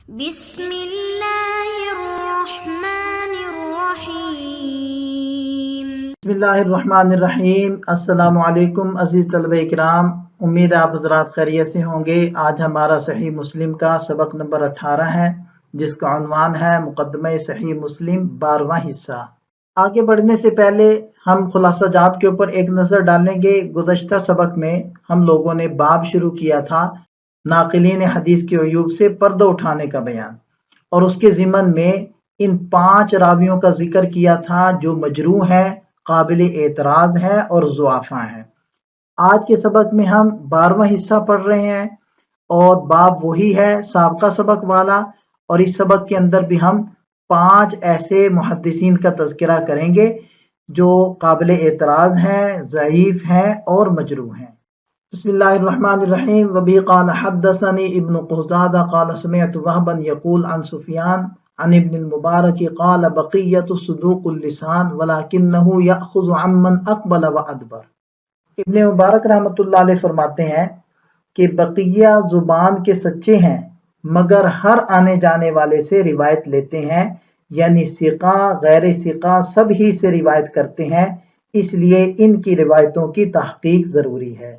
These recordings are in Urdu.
بسم اللہ الرحمن الرحیم۔ بسم اللہ الرحمن الرحیم۔ السلام علیکم عزیز طلبہ کرام، امید ہے آپ حضرات خیریت سے ہوں گے۔ آج ہمارا صحیح مسلم کا سبق نمبر 18 ہے، جس کا عنوان ہے مقدمہ صحیح مسلم 12واں حصہ۔ آگے بڑھنے سے پہلے ہم خلاصہ جات کے اوپر ایک نظر ڈالیں گے۔ گزشتہ سبق میں ہم لوگوں نے باب شروع کیا تھا ناقلین حدیث کے عیوب سے پردہ اٹھانے کا بیان، اور اس کے ضمن میں ان 5 راویوں کا ذکر کیا تھا جو مجروح ہیں، قابل اعتراض ہے اور ضعفاء ہیں۔ آج کے سبق میں ہم 12واں حصہ پڑھ رہے ہیں، اور باب وہی ہے سابقہ سبق والا، اور اس سبق کے اندر بھی ہم 5 ایسے محدثین کا تذکرہ کریں گے جو قابل اعتراض ہیں، ضعیف ہیں اور مجروح ہیں۔ بسم اللہ الرحمن الرحیم۔ وبی قال حدثنی ابن قزادہ قال سمعت وهبا يقول عن سفیان عن ابن المبارک قال بقیت صدوق اللسان ولکنہ یأخذ عمن اقبل وادبر۔ ابن مبارک رحمۃ اللہ علیہ فرماتے ہیں کہ بقیہ زبان کے سچے ہیں، مگر ہر آنے جانے والے سے روایت لیتے ہیں، یعنی ثقہ غیر ثقہ سب ہی سے روایت کرتے ہیں، اس لیے ان کی روایتوں کی تحقیق ضروری ہے۔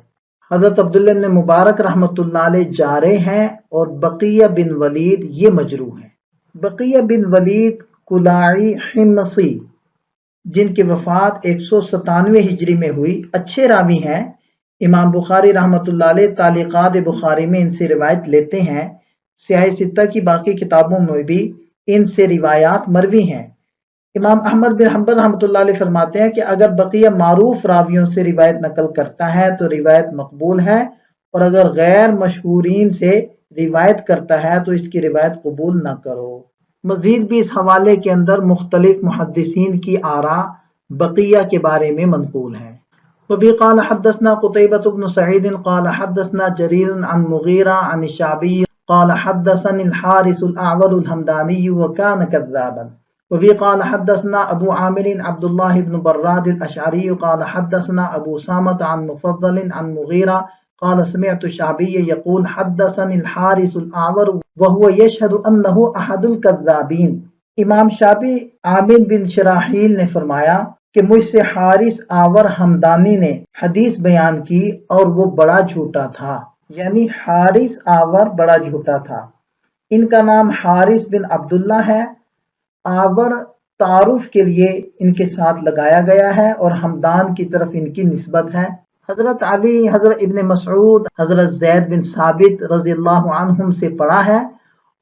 حضرت عبداللہ بن مبارک رحمۃ اللہ علیہ جارح ہیں، اور بقیہ بن ولید یہ مجروح ہیں۔ بقیہ بن ولید کلاعی حمصی، جن کی وفات 197 ہجری میں ہوئی، اچھے راوی ہیں۔ امام بخاری رحمۃ اللہ علیہ تعلیقات بخاری میں ان سے روایت لیتے ہیں، سیاہ ستہ کی باقی کتابوں میں بھی ان سے روایات مروی ہیں۔ امام احمد بن حنبل رحمۃ اللہ علیہ فرماتے ہیں کہ اگر بقیہ معروف راویوں سے روایت نقل کرتا ہے تو روایت مقبول ہے، اور اگر غیر مشہورین سے روایت کرتا ہے تو اس کی روایت قبول نہ کرو۔ مزید بھی اس حوالے کے اندر مختلف محدثین کی آراء بقیہ کے بارے میں منقول ہیں۔ وبی قال حدثنا قتیبۃ بن سعید قال حدثنا جریر عن مغیرہ عن الشعبی قال حدثني الحارث الأعور الحمداني وكان كذابا۔ وبی قال حدثنا ابو عامر عبد الله بن براد الاشعری قال حدثنا ابو سامة عن مفضل عن مغیرہ قال سمعت الشعبی يقول حدثني الحارث الأعور وهو يشهد انه احد الكذابين۔ امام شعبی عامر بن شراحیل نے فرمایا کہ مجھ سے حارث آور حمدانی نے حدیث بیان کی اور وہ بڑا جھوٹا تھا، یعنی حارث آور بڑا جھوٹا تھا۔ ان کا نام حارث بن عبداللہ ہے۔ آور تعارف کے لیے ان کے ساتھ لگایا گیا ہے، اور حمدان کی طرف ان کی نسبت ہے۔ حضرت علی، حضرت ابن مسعود، حضرت زید بن ثابت رضی اللہ عنہم سے پڑھا ہے،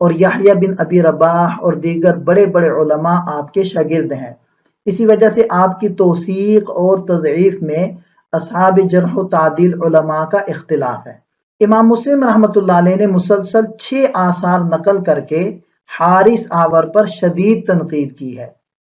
اور یحییٰ بن ابی رباح اور دیگر بڑے بڑے علماء آپ کے شاگرد ہیں۔ اسی وجہ سے آپ کی توثیق اور تضعیف میں اصحاب جرح و تعدیل علماء کا اختلاف ہے۔ امام مسلم رحمۃ اللہ علیہ نے مسلسل 6 آثار نقل کر کے حارث آور پر شدید تنقید کی ہے۔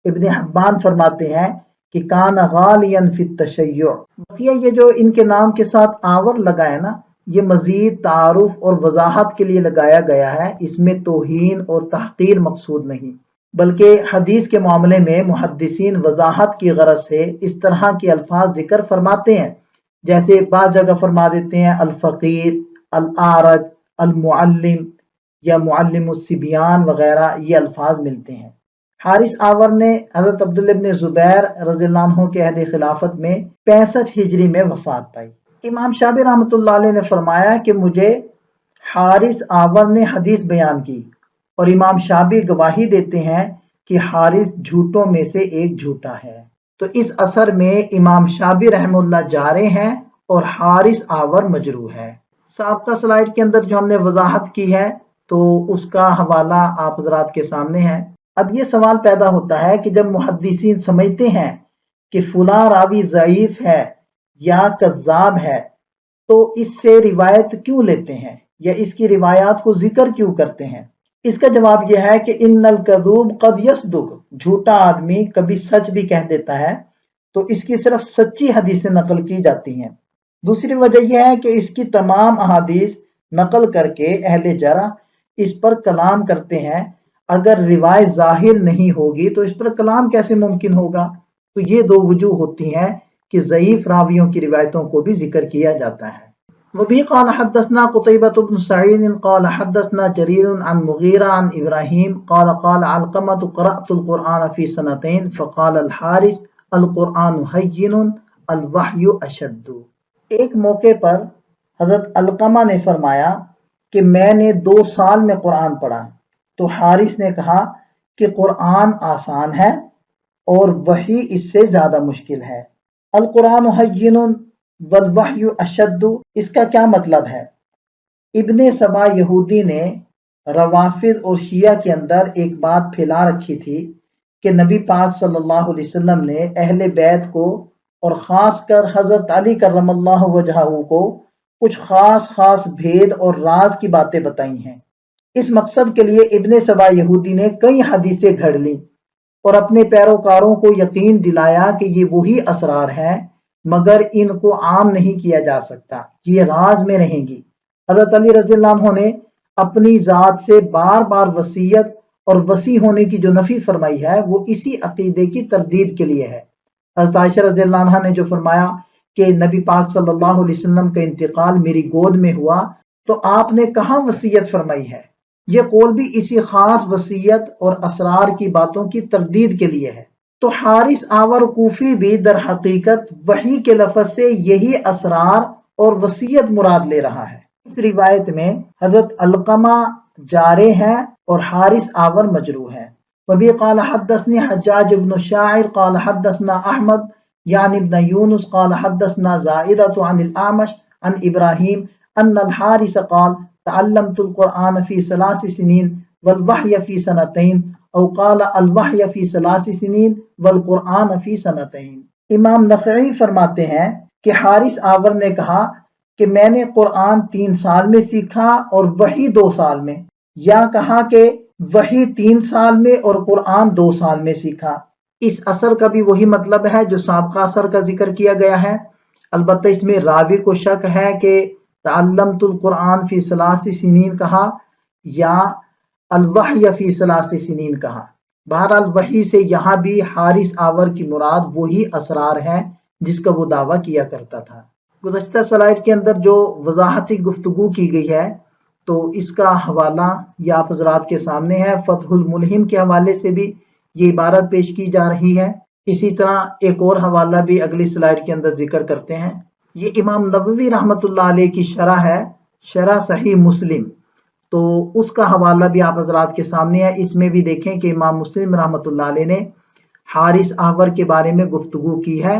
ابن حبان فرماتے ہیں کہ کان غالیا فی التشیع۔ بقیہ یہ جو ان کے نام کے ساتھ آور لگا ہے نا، یہ مزید تعارف اور وضاحت کے لیے لگایا گیا ہے، اس میں توہین اور تحقیر مقصود نہیں، بلکہ حدیث کے معاملے میں محدثین وضاحت کی غرض سے اس طرح کے الفاظ ذکر فرماتے ہیں، جیسے بعض جگہ فرما دیتے ہیں الفقیر، الاعرج، المعلم یا معلم الصبیان وغیرہ، یہ الفاظ ملتے ہیں۔ حارث آور نے حضرت عبداللہ بن زبیر رضی اللہ عنہ کے عہد خلافت میں 65 ہجری میں وفات پائی۔ امام شعبی رحمۃ اللہ علیہ نے فرمایا کہ مجھے حارث آور نے حدیث بیان کی، اور امام شعبی گواہی دیتے ہیں کہ حارث جھوٹوں میں سے ایک جھوٹا ہے۔ تو اس اثر میں امام شعبی رحمہ اللہ جارح ہیں اور حارث آور مجروح ہے۔ سابقہ سلائیڈ کے اندر جو ہم نے وضاحت کی ہے تو اس کا حوالہ آپ حضرات کے سامنے ہے۔ اب یہ سوال پیدا ہوتا ہے کہ جب محدثین سمجھتے ہیں کہ فلاں راوی ضعیف ہے یا کذاب ہے تو اس سے روایت کیوں لیتے ہیں، یا اس کی روایات کو ذکر کیوں کرتے ہیں؟ اس کا جواب یہ ہے کہ ان الکذوب قد یصدق، جھوٹا آدمی کبھی سچ بھی کہہ دیتا ہے، تو اس کی صرف سچی حدیثیں نقل کی جاتی ہیں۔ دوسری وجہ یہ ہے کہ اس کی تمام احادیث نقل کر کے اہل جرح اس پر کلام کرتے ہیں، اگر روایت ظاہر نہیں ہوگی تو اس پر کلام کیسے ممکن ہوگا؟ تو یہ 2 وجوہ ہوتی ہیں کہ ضعیف راویوں کی روایتوں کو بھی ذکر کیا جاتا ہے۔ وبه قال حدثنا قتيبة بن سعيد قال حدثنا جرير عن مغيرة عن إبراهيم قال قال علقمة قرأت القرآن في سنتين فقال الحارث القرآن هين الوحی اشد۔ ایک موقع پر حضرت علقمہ نے فرمایا کہ میں نے 2 سال میں قرآن پڑھا، تو حارث نے کہا کہ قرآن آسان ہے اور وحی اس سے زیادہ مشکل ہے۔ القرآن ہین والوحی اشد، اس کا کیا مطلب ہے؟ ابن سبا یہودی نے روافض اور شیعہ کے اندر ایک بات پھیلا رکھی تھی کہ نبی پاک صلی اللہ علیہ وسلم نے اہل بیت کو اور خاص کر حضرت علی کرم اللہ وجہہ کو کچھ خاص بھید اور راز کی باتیں بتائی ہیں۔ اس مقصد کے لیے ابن سبا یہودی نے کئی حدیثیں گھڑ لیں اور اپنے پیروکاروں کو یقین دلایا کہ یہ وہی اسرار ہیں مگر ان کو عام نہیں کیا جا سکتا، یہ راز میں رہیں گی۔ حضرت علی رضی اللہ عنہ نے اپنی ذات سے بار بار وصیت اور وسیع ہونے کی جو نفی فرمائی ہے وہ اسی عقیدے کی تردید کے لیے ہے۔ حضرت عائشہ رضی اللہ عنہ نے جو فرمایا کہ نبی پاک صلی اللہ علیہ وسلم کا انتقال میری گود میں ہوا تو آپ نے کہاں وصیت فرمائی ہے؟ یہ قول بھی اسی خاص وصیت اور اسرار کی باتوں کی تردید کے لیے ہے۔ تو حارث آور کوفی بھی در حقیقت وحی کے لفظ سے یہی اسرار اور وصیت مراد لے رہا ہے۔ اس روایت میں حضرت علقمہ جارح ہیں اور حارث آور مجروح ہے۔ وبی قال حدثني حجاج بن الشاعر قال حدثنا احمد يعني ابن يونس قال حدثنا زائدة عن الأعمش عن إبراهيم أن الحارث قال تعلمت القرآن في 3 سنين والوحي في 2 او قال الوحی فی 3 سنین والقرآن فی 2۔ امام نخعی فرماتے ہیں کہ حارث آور نے کہا کہ میں نے قرآن 3 سال میں سیکھا اور وحی 2 سال میں، یا کہا کہ وحی 3 سال میں اور قرآن 2 سال میں سیکھا۔ اس اثر کا بھی وہی مطلب ہے جو سابقہ اثر کا ذکر کیا گیا ہے، البتہ اس میں راوی کو شک ہے کہ تعلمت القرآن فی 3 سنین کہا یا الوحی فی 3 سنین کہا۔ بہرحال وحی سے یہاں بھی حارث آور کی مراد وہی اسرار ہے جس کا وہ دعویٰ کیا کرتا تھا۔ گزشتہ سلائیڈ کے اندر جو وضاحتی گفتگو کی گئی ہے تو اس کا حوالہ یہ آپ حضرات کے سامنے ہے۔ فتح الملہم کے حوالے سے بھی یہ عبارت پیش کی جا رہی ہے، اسی طرح ایک اور حوالہ بھی اگلی سلائیڈ کے اندر ذکر کرتے ہیں۔ یہ امام نووی رحمۃ اللہ علیہ کی شرح ہے، شرح صحیح مسلم، تو اس کا حوالہ بھی آپ حضرات کے سامنے ہے۔ اس میں بھی دیکھیں کہ امام مسلم رحمۃ اللہ علیہ نے حارث آور کے بارے میں گفتگو کی ہے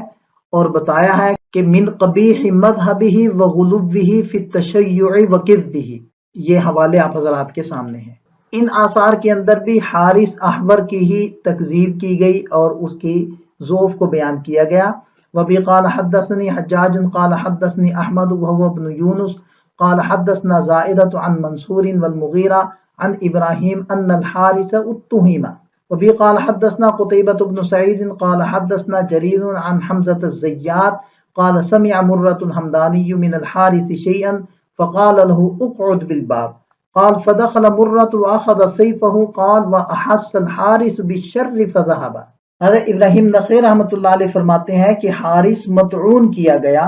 اور بتایا ہے کہ من قبیح مذہبہ وغلوہ فی التشیع وکذبہ، یہ حوالے آپ حضرات کے سامنے ہیں۔ ان آثار کے اندر بھی حارث احور کی ہی تکذیب کی گئی اور اس کی ضعف کو بیان کیا گیا۔ وبی قال حدثنی حجاج قال حدثنی احمد وهو ابن یونس قال حدثنا زائدة عن منصور والمغيرة عن إبراهيم أن الحارث اتهم۔ وبي قال حدثنا قتيبة بن سعيد قال حدثنا جرير عن حمزة الزيات قال سمع مرة الحمداني من الحارث شيئا فقال له اقعد بالباب، قال فدخل مرة وأخذ سيفه قال وأحس الحارث بالشر فذهب۔ حضرت ابراہیم نخعی رحمۃ اللہ علیہ فرماتے ہیں کہ حارث مطعون کیا گیا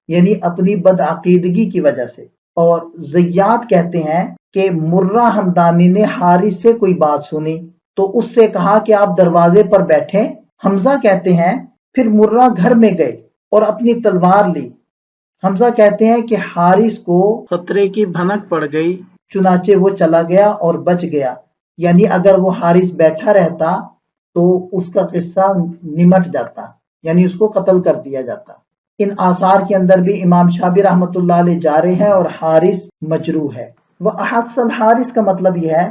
یعنی اپنی بدعقیدگی کی وجہ سے، اور زیات کہتے ہیں کہ مرہ ہمدانی نے حارث سے کوئی بات سنی تو اس سے کہا کہ آپ دروازے پر بیٹھیں۔ حمزہ کہتے ہیں پھر مرہ گھر میں گئے اور اپنی تلوار لی۔ حمزہ کہتے ہیں کہ حارث کو خطرے کی بھنک پڑ گئی، چنانچہ وہ چلا گیا اور بچ گیا، یعنی اگر وہ حارث بیٹھا رہتا تو اس کا قصہ نمٹ جاتا، یعنی اس کو قتل کر دیا جاتا۔ ان آثار کے اندر بھی امام شابی رحمۃ اللہ علیہ جارح ہے اور حارث مجروح ہے۔ وہ احس الحارث کا مطلب یہ ہے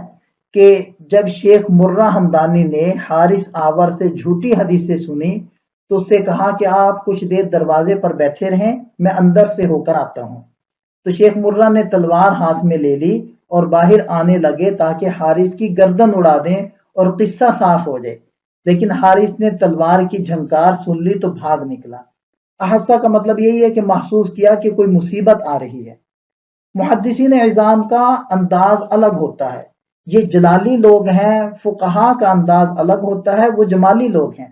کہ جب شیخ مرہ ہمدانی نے حارث آور سے جھوٹی حدیثیں سنی تو اس سے کہا کہ آپ کچھ دیر دروازے پر بیٹھے رہیں، میں اندر سے ہو کر آتا ہوں۔ تو شیخ مرہ نے تلوار ہاتھ میں لے لی اور باہر آنے لگے تاکہ حارث کی گردن اڑا دیں اور قصہ صاف ہو جائے، لیکن حارث نے تلوار کی جھنکار سن لی تو بھاگ نکلا۔ احسا کا مطلب یہی ہے کہ محسوس کیا کہ کوئی مصیبت آ رہی ہے۔ محدثین عظام کا انداز الگ ہوتا ہے، یہ جلالی لوگ ہیں، فقہا کا انداز الگ ہوتا ہے، وہ جمالی لوگ ہیں۔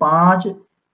5